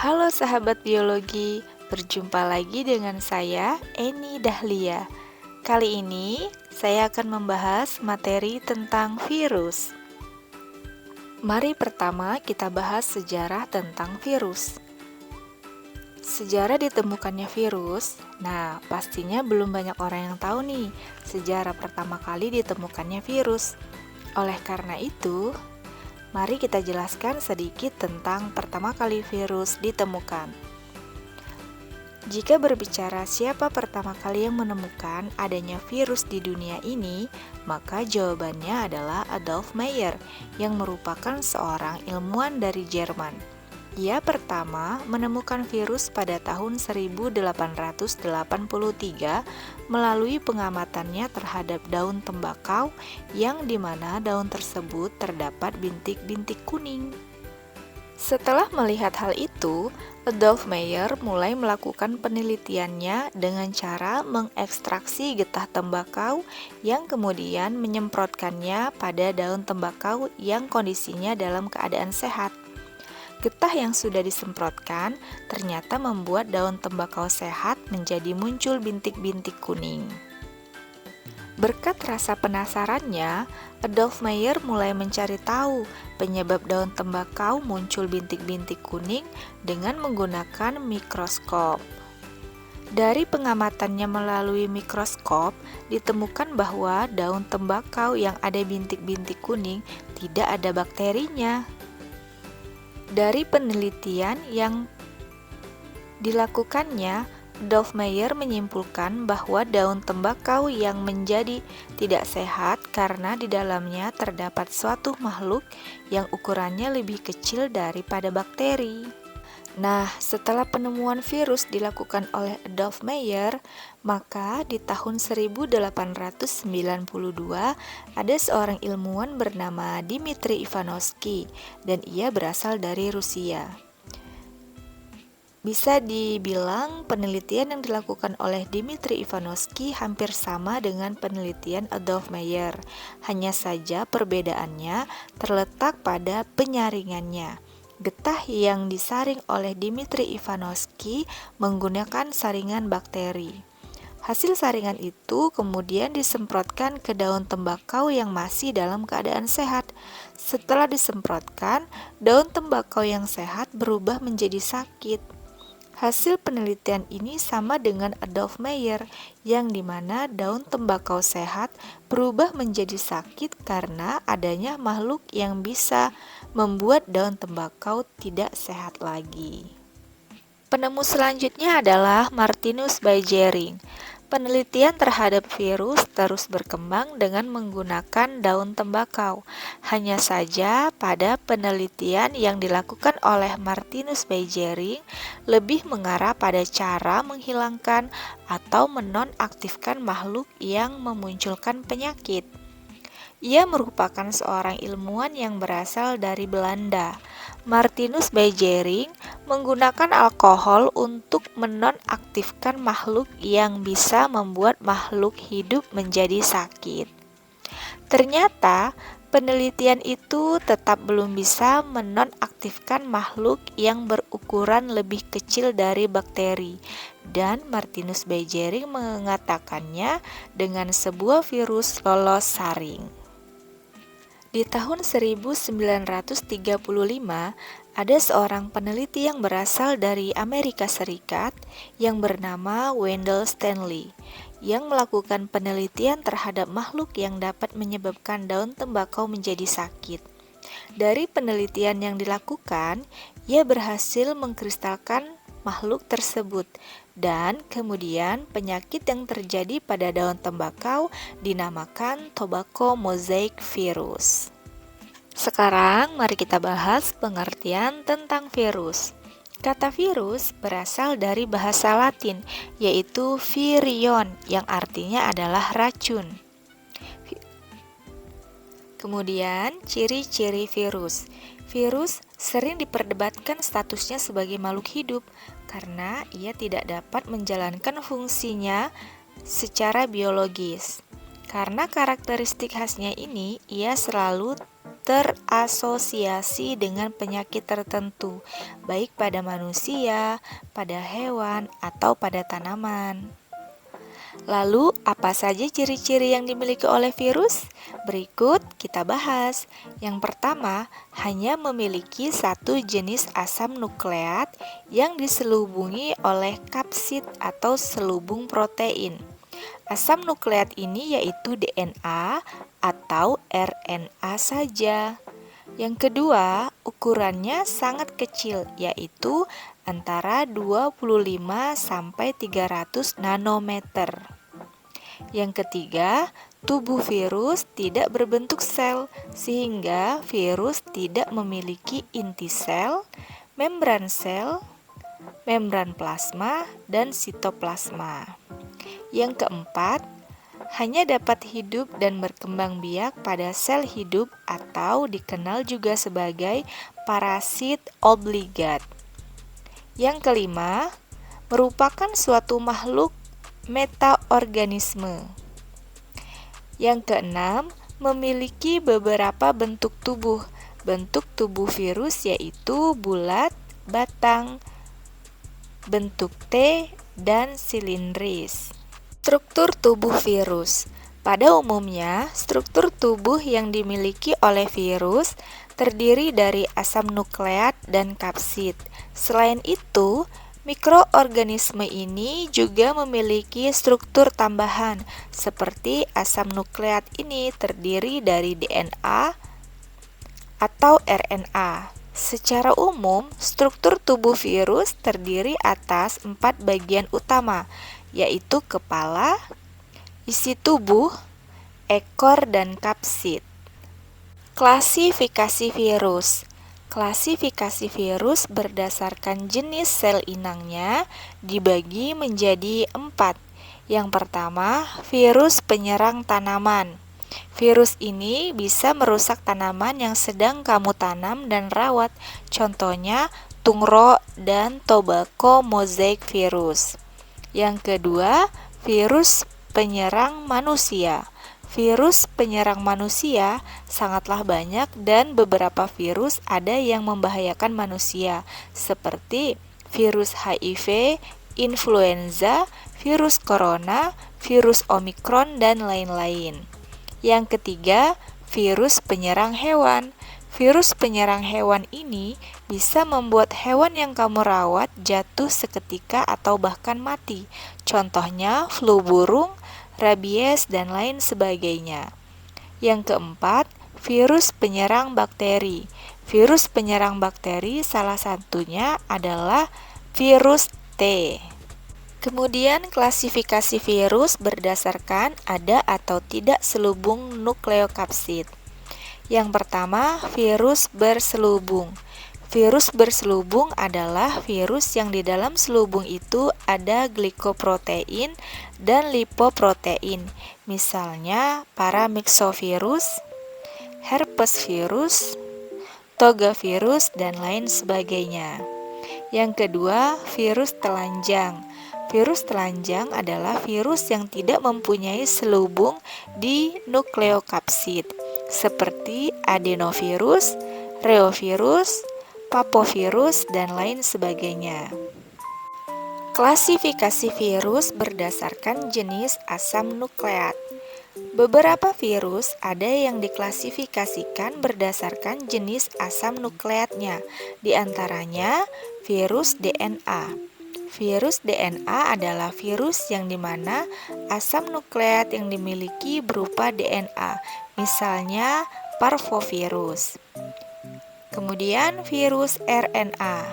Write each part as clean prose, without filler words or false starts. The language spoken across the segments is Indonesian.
Halo sahabat biologi, berjumpa lagi dengan saya, Eni Dahlia. Kali ini saya akan membahas materi tentang virus. Mari pertama kita bahas sejarah tentang virus. Sejarah ditemukannya virus, nah pastinya belum banyak orang yang tahu nih sejarah pertama kali ditemukannya virus. Oleh karena itu, mari kita jelaskan sedikit tentang pertama kali virus ditemukan. Jika berbicara siapa pertama kali yang menemukan adanya virus di dunia ini, maka jawabannya adalah Adolf Meyer yang merupakan seorang ilmuwan dari Jerman. Ia pertama menemukan virus pada tahun 1883 melalui pengamatannya terhadap daun tembakau yang dimana daun tersebut terdapat bintik-bintik kuning. Setelah melihat hal itu, Adolf Meyer mulai melakukan penelitiannya dengan cara mengekstraksi getah tembakau yang kemudian menyemprotkannya pada daun tembakau yang kondisinya dalam keadaan sehat. Getah yang sudah disemprotkan ternyata membuat daun tembakau sehat menjadi muncul bintik-bintik kuning. Berkat rasa penasarannya, Adolf Meyer mulai mencari tahu penyebab daun tembakau muncul bintik-bintik kuning dengan menggunakan mikroskop. Dari pengamatannya melalui mikroskop, ditemukan bahwa daun tembakau yang ada bintik-bintik kuning tidak ada bakterinya. Dari penelitian yang dilakukannya, Adolf Meyer menyimpulkan bahwa daun tembakau yang menjadi tidak sehat karena di dalamnya terdapat suatu makhluk yang ukurannya lebih kecil daripada bakteri. Nah, setelah penemuan virus dilakukan oleh Adolf Meyer, maka di tahun 1892 ada seorang ilmuwan bernama Dmitri Ivanovsky dan ia berasal dari Rusia. Bisa dibilang penelitian yang dilakukan oleh Dmitri Ivanovsky hampir sama dengan penelitian Adolf Meyer, hanya saja perbedaannya terletak pada penyaringannya. Getah yang disaring oleh Dmitri Ivanovsky menggunakan saringan bakteri. Hasil saringan itu kemudian disemprotkan ke daun tembakau yang masih dalam keadaan sehat. Setelah disemprotkan, daun tembakau yang sehat berubah menjadi sakit. Hasil penelitian ini sama dengan Adolf Meyer, yang dimana daun tembakau sehat berubah menjadi sakit karena adanya makhluk yang bisa membuat daun tembakau tidak sehat lagi. Penemu selanjutnya adalah Martinus Beijering. Penelitian terhadap virus terus berkembang dengan menggunakan daun tembakau. Hanya saja pada penelitian yang dilakukan oleh Martinus Beijering lebih mengarah pada cara menghilangkan atau menonaktifkan makhluk yang memunculkan penyakit. Ia merupakan seorang ilmuwan yang berasal dari Belanda. Martinus Beijering menggunakan alkohol untuk menonaktifkan makhluk yang bisa membuat makhluk hidup menjadi sakit. Ternyata, penelitian itu tetap belum bisa menonaktifkan makhluk yang berukuran lebih kecil dari bakteri, dan Martinus Beijering mengatakannya dengan sebuah virus lolos saring. Di tahun 1935, ada seorang peneliti yang berasal dari Amerika Serikat yang bernama Wendell Stanley yang melakukan penelitian terhadap makhluk yang dapat menyebabkan daun tembakau menjadi sakit. Dari penelitian yang dilakukan, ia berhasil mengkristalkan makhluk tersebut dan kemudian penyakit yang terjadi pada daun tembakau dinamakan tobacco mosaic virus. Sekarang mari kita bahas pengertian tentang virus. Kata virus berasal dari bahasa Latin yaitu virion yang artinya adalah racun. Kemudian ciri-ciri virus. Virus sering diperdebatkan statusnya sebagai makhluk hidup karena ia tidak dapat menjalankan fungsinya secara biologis. Karena karakteristik khasnya ini, ia selalu terasosiasi dengan penyakit tertentu, baik pada manusia, pada hewan, atau pada tanaman. Lalu, apa saja ciri-ciri yang dimiliki oleh virus? Berikut kita bahas. Yang pertama, hanya memiliki satu jenis asam nukleat yang diselubungi oleh kapsid atau selubung protein. Asam nukleat ini yaitu DNA atau RNA saja. Yang kedua, ukurannya sangat kecil, yaitu antara 25 sampai 300 nanometer. Yang ketiga, tubuh virus tidak berbentuk sel, sehingga virus tidak memiliki inti sel, membran plasma, dan sitoplasma. Yang keempat, hanya dapat hidup dan berkembang biak pada sel hidup atau dikenal juga sebagai parasit obligat. Yang kelima, merupakan suatu makhluk metaorganisme. Yang keenam, memiliki beberapa bentuk tubuh. Bentuk tubuh virus yaitu bulat, batang, bentuk T, dan silindris. Struktur tubuh virus. Pada umumnya, struktur tubuh yang dimiliki oleh virus terdiri dari asam nukleat dan kapsid. Selain itu, mikroorganisme ini juga memiliki struktur tambahan, seperti asam nukleat ini terdiri dari DNA atau RNA. Secara umum, struktur tubuh virus terdiri atas 4 bagian utama, yaitu kepala, isi tubuh, ekor, dan kapsid. Klasifikasi virus. Klasifikasi virus berdasarkan jenis sel inangnya dibagi menjadi 4. Yang pertama, virus penyerang tanaman. Virus ini bisa merusak tanaman yang sedang kamu tanam dan rawat. Contohnya, tungro dan tobacco mosaic virus. Yang kedua, virus penyerang manusia. Virus penyerang manusia sangatlah banyak dan beberapa virus ada yang membahayakan manusia, seperti virus HIV, influenza, virus corona, virus Omikron, dan lain-lain. Yang ketiga, virus penyerang hewan. Virus penyerang hewan ini bisa membuat hewan yang kamu rawat jatuh seketika atau bahkan mati. Contohnya flu burung, rabies, dan lain sebagainya. Yang keempat, virus penyerang bakteri. Virus penyerang bakteri salah satunya adalah virus T. Kemudian klasifikasi virus berdasarkan ada atau tidak selubung nukleokapsid. Yang pertama, virus berselubung. Virus berselubung adalah virus yang di dalam selubung itu ada glikoprotein dan lipoprotein. Misalnya paramyxovirus, herpes virus, toga virus, dan lain sebagainya. Yang kedua, virus telanjang. Virus telanjang adalah virus yang tidak mempunyai selubung di nukleokapsid, seperti adenovirus, reovirus, papovirus, dan lain sebagainya. Klasifikasi virus berdasarkan jenis asam nukleat. Beberapa virus ada yang diklasifikasikan berdasarkan jenis asam nukleatnya, di antaranya virus DNA. Virus DNA adalah virus yang dimana asam nukleat yang dimiliki berupa DNA, misalnya parvovirus. Kemudian virus RNA.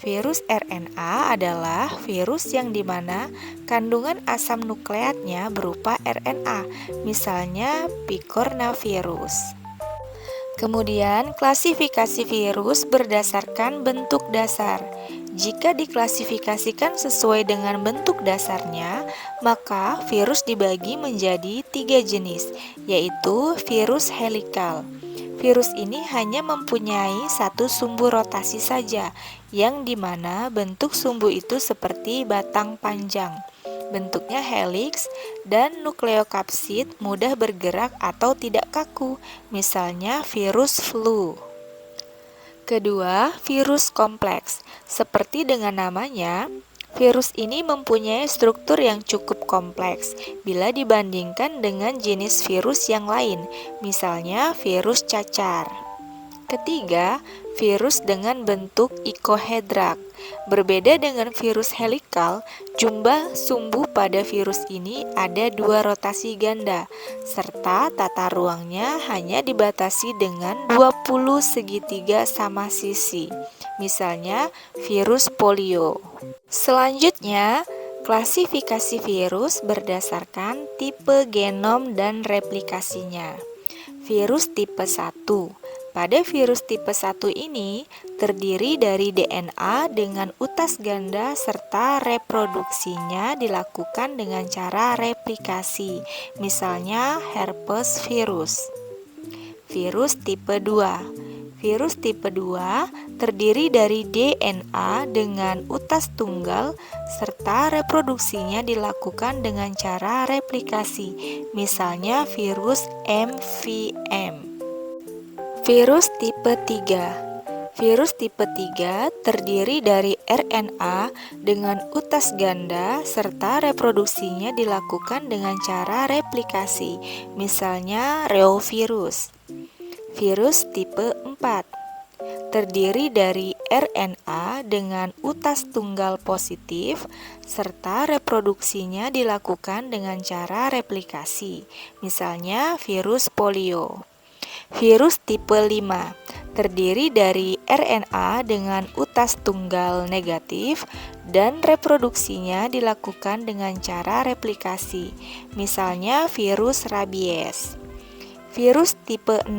Virus RNA adalah virus yang dimana kandungan asam nukleatnya berupa RNA, misalnya picornavirus. Kemudian klasifikasi virus berdasarkan bentuk dasar. Jika diklasifikasikan sesuai dengan bentuk dasarnya, maka virus dibagi menjadi 3 jenis, yaitu virus helikal. Virus ini hanya mempunyai satu sumbu rotasi saja, yang dimana bentuk sumbu itu seperti batang panjang. bentuknya heliks, dan nukleokapsid mudah bergerak atau tidak kaku, misalnya virus flu. Kedua, virus kompleks. Seperti dengan namanya, virus ini mempunyai struktur yang cukup kompleks bila dibandingkan dengan jenis virus yang lain, misalnya virus cacar. Ketiga, virus dengan bentuk ikohedrak. Berbeda dengan virus helikal, jumlah sumbu pada virus ini ada 2 rotasi ganda, serta tata ruangnya hanya dibatasi dengan 20 segitiga sama sisi, misalnya virus polio. Selanjutnya, klasifikasi virus berdasarkan tipe genom dan replikasinya. Virus tipe 1. Pada virus tipe 1 ini terdiri dari DNA dengan utas ganda serta reproduksinya dilakukan dengan cara replikasi, misalnya herpes virus. Virus tipe 2. Virus tipe 2 terdiri dari DNA dengan utas tunggal serta reproduksinya dilakukan dengan cara replikasi, misalnya virus MVM. Virus tipe 3. Virus tipe 3 terdiri dari RNA dengan utas ganda serta reproduksinya dilakukan dengan cara replikasi, misalnya reovirus. Virus tipe 4 terdiri dari RNA dengan utas tunggal positif serta reproduksinya dilakukan dengan cara replikasi, misalnya virus polio. Virus tipe 5 terdiri dari RNA dengan utas tunggal negatif dan reproduksinya dilakukan dengan cara replikasi, misalnya virus rabies. Virus tipe 6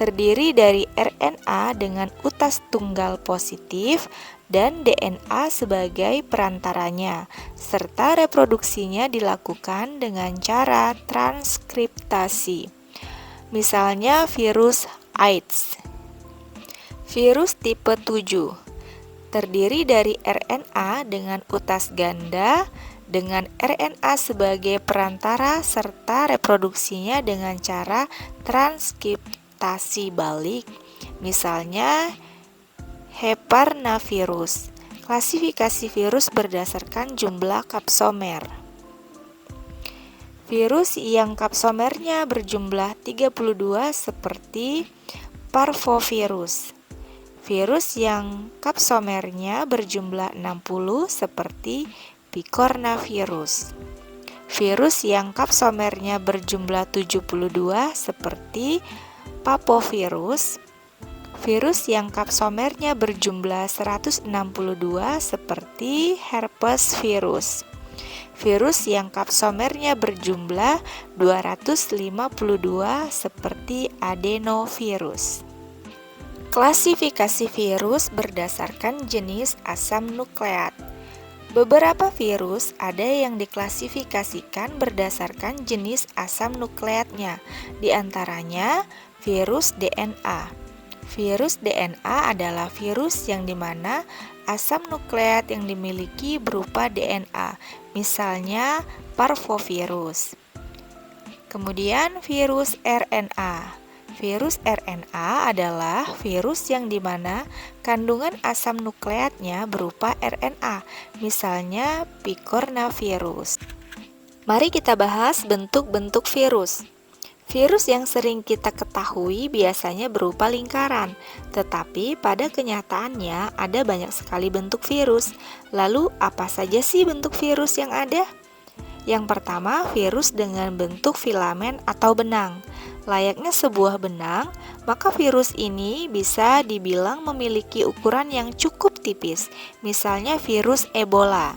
terdiri dari RNA dengan utas tunggal positif dan DNA sebagai perantaranya, serta reproduksinya dilakukan dengan cara transkriptasi, misalnya virus AIDS. Virus tipe 7 terdiri dari RNA dengan utas ganda dengan RNA sebagai perantara serta reproduksinya dengan cara transkriptasi balik, misalnya heparnavirus. Klasifikasi virus berdasarkan jumlah kapsomer. Virus yang kapsomernya berjumlah 32 seperti parvovirus. Virus yang kapsomernya berjumlah 60 seperti picornavirus. Virus yang kapsomernya berjumlah 72 seperti papovirus. Virus yang kapsomernya berjumlah 162 seperti herpes virus. Virus yang kapsomernya berjumlah 252 seperti adenovirus. Klasifikasi virus berdasarkan jenis asam nukleat. Beberapa virus ada yang diklasifikasikan berdasarkan jenis asam nukleatnya, di antaranya virus DNA. Virus DNA adalah virus yang dimana asam nukleat yang dimiliki berupa DNA, misalnya parvovirus. Kemudian virus RNA. Virus RNA adalah virus yang dimana kandungan asam nukleatnya berupa RNA, misalnya picornavirus. Mari kita bahas bentuk-bentuk virus. Virus yang sering kita ketahui biasanya berupa lingkaran, tetapi pada kenyataannya ada banyak sekali bentuk virus. Lalu apa saja sih bentuk virus yang ada? Yang pertama, virus dengan bentuk filamen atau benang. Layaknya sebuah benang, maka virus ini bisa dibilang memiliki ukuran yang cukup tipis, misalnya virus Ebola.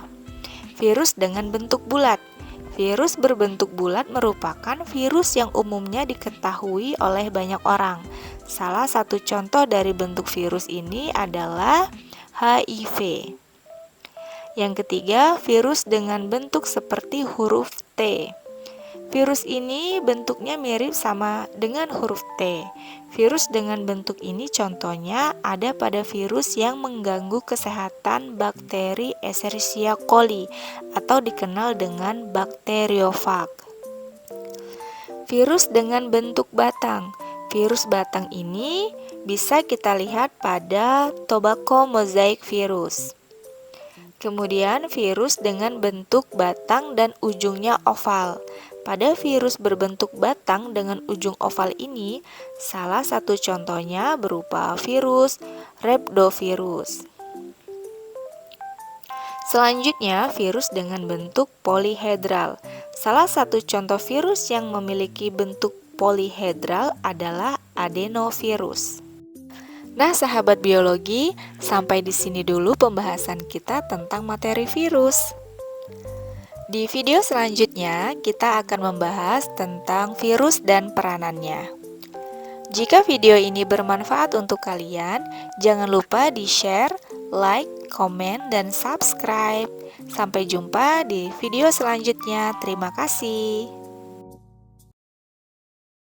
Virus dengan bentuk bulat. Virus berbentuk bulat merupakan virus yang umumnya diketahui oleh banyak orang. Salah satu contoh dari bentuk virus ini adalah HIV. Yang ketiga, virus dengan bentuk seperti huruf T. Virus ini bentuknya mirip sama dengan huruf T. Virus dengan bentuk ini contohnya ada pada virus yang mengganggu kesehatan bakteri Escherichia coli atau dikenal dengan bakteriofag. Virus dengan bentuk batang. Virus batang ini bisa kita lihat pada tobacco mosaic virus. Kemudian virus dengan bentuk batang dan ujungnya oval. Pada virus berbentuk batang dengan ujung oval ini, salah satu contohnya berupa virus rhabdovirus. Selanjutnya, virus dengan bentuk polihedral. Salah satu contoh virus yang memiliki bentuk polihedral adalah adenovirus. Nah, sahabat biologi, sampai di sini dulu pembahasan kita tentang materi virus. Di video selanjutnya, kita akan membahas tentang virus dan peranannya. Jika video ini bermanfaat untuk kalian, jangan lupa di-share, like, komen, dan subscribe. Sampai jumpa di video selanjutnya. Terima kasih.